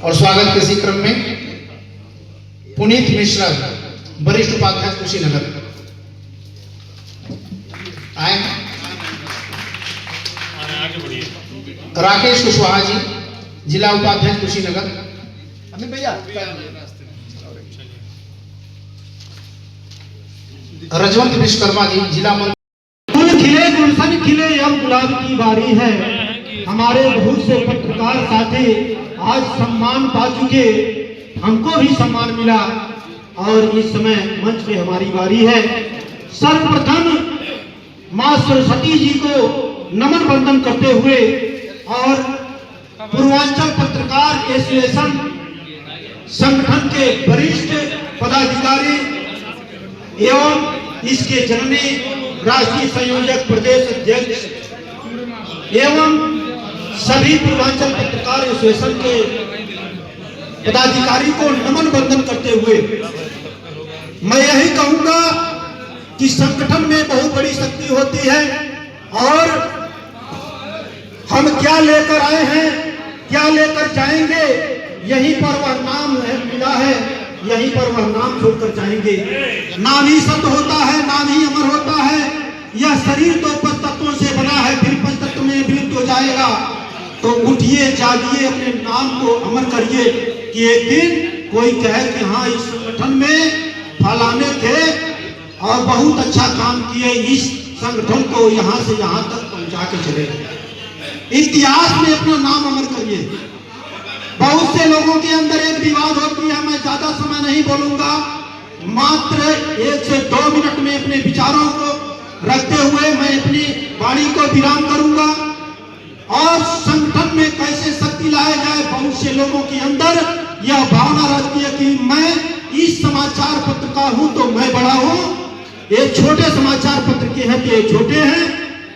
और स्वागत के इसी क्रम में पुनीत मिश्रा, वरिष्ठ उपाध्यक्ष कुशीनगर आए। राकेश कुशवाहा जी, जिला उपाध्यक्ष कुशीनगर। अमित भैया, रजवंत विश्वकर्मा जी, जिला फूल खिले गुलशन खिले अब गुलाब की बारी है। हमारे बहुत से पत्रकार साथी आज सम्मान पा चुके, हमको भी सम्मान मिला और इस समय मंच पे हमारी बारी है। सर्वप्रथम मां सरस्वती जी को नमन वंदन करते हुए और पूर्वांचल पत्रकार एसोसिएशन संगठन के वरिष्ठ पदाधिकारी एवं इसके जननी राष्ट्रीय संयोजक प्रदेश अध्यक्ष एवं सभी पूर्वांचल पत्रकार एसोसिएशन के पदाधिकारी को नमन वंदन करते हुए मैं यही कहूंगा कि संगठन में बहुत बड़ी शक्ति होती है और हम क्या लेकर आए हैं, क्या लेकर जाएंगे, यहीं पर वह नाम मिला है, यहीं पर वह नाम छोड़कर जाएंगे। नाम ही सत्य होता है, नाम ही अमर होता है। यह शरीर तो पंच तत्वों से बना है, फिर पंच तत्व में विलुप्त हो जाएगा। तो उठिए, जागिए, अपने नाम को अमर करिए कि एक दिन कोई कहे कि हाँ इस संगठन में फलाने थे और बहुत अच्छा काम किए, इस संगठन को यहाँ से यहाँ तक पहुँचा के चले। इतिहास में अपना नाम अमर करिए। बहुत से लोगों के अंदर एक विवाद होती है, मैं ज्यादा समय नहीं बोलूंगा, मात्र 1 से 2 मिनट में अपने विचारों को रखते हुए मैं अपनी वाणी को विराम करूंगा। और संगठन में कैसे शक्ति लाया जाए, बहुत से लोगों के अंदर यह भावना रहती है कि मैं इस समाचार पत्र का हूं तो मैं बड़ा हूं, ये छोटे समाचार पत्र के हैं तो ये छोटे हैं,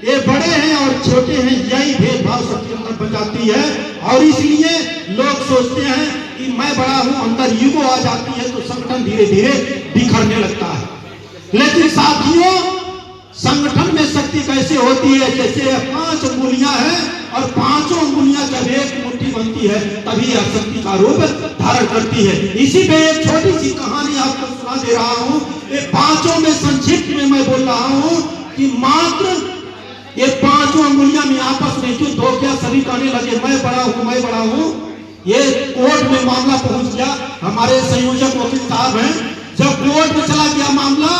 ये बड़े हैं और छोटे हैं, यही भेदभाव सबके अंदर बन जाती है। और इसलिए लोग सोचते हैं कि मैं बड़ा हूं, अंदर ईगो आ जाती है तो संगठन धीरे धीरे बिखरने लगता है। लेकिन साथियों, संगठन में शक्ति कैसे होती है, जैसे 5 अंगुलियां हैं और 5 अंगुलियां जब एक मुट्ठी बनती है तभी यह शक्ति का रूप धारण करती है। इसी पे एक छोटी सी कहानी आपको सुना दे रहा हूं। ये 5 में संक्षिप्त में मैं बोल रहा हूं कि मात्र ये 5 अंगुलियां में आपस में जो दो क्या सभी कहने लगे मैं बड़ा हूं, मैं बड़ा हूं। ये कोर्ट में मामला पहुंच गया, हमारे संयोजक वकील साहब हैं। जब कोर्ट में चला गया मामला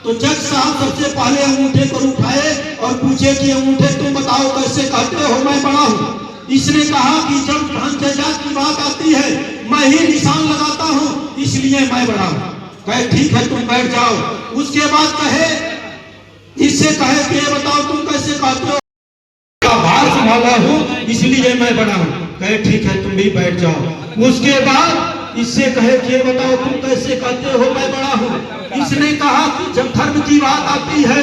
तो जज साहब सबसे पहले अंगूठे पर उठाए और पूछे कि अंगूठे तुम बताओ कैसे कहते हो मैं बड़ा हूं। इसने कहा कि जब धन जायदाद की बात आती है मैं ही निशान लगाता हूं, इसलिए मैं बड़ा हूं। कहे ठीक है तुम बैठ जाओ। उसके बाद कहे, इससे कहे कि ये बताओ तुम कैसे कहते हो, भार संभाला हूं इसलिए मैं बड़ा हूं। कहे ठीक है तुम भी बैठ जाओ। उसके बाद इससे कहे कि ये बताओ तुम कैसे कहते हो मैं बड़ा हूं। इसने कहा कि जब धर्म की बात आती है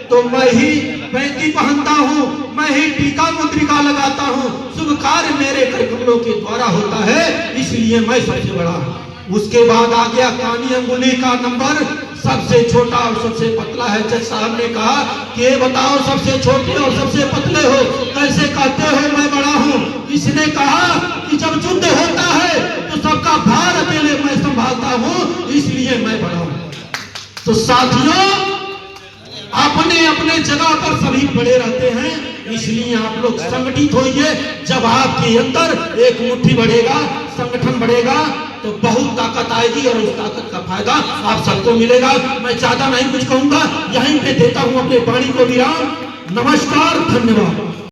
तो मैं ही पैंती पहनता हूं, मैं ही टीका मुद्रिका लगाता हूं, शुभ कार्य मेरे कर कमलों के द्वारा होता है, इसलिए मैं सबसे बड़ा हूं। उसके बाद आ गया कानी अंगुली का नंबर, सबसे छोटा और सबसे पतला है। जज साहब ने कहा कि ये बताओ सबसे छोटे और सबसे पतले हो कैसे कहते हो मैं बड़ा हूं। इसने कहा कि जब युद्ध होता है तो सबका भार अकेले मैं संभालता हूं, इसलिए मैं बड़ा हूं। तो साथियों, अपने अपने जगह पर सभी बड़े रहते हैं, इसलिए आप लोग संगठित होइए। जब आपके अंदर एक मुट्ठी बढ़ेगा, संगठन बढ़ेगा तो बहुत ताकत आएगी और उस ताकत का फायदा आप सबको मिलेगा। मैं ज्यादा नहीं कुछ कहूंगा, यहीं पे देता हूं अपने वाणी को विराम। नमस्कार, धन्यवाद।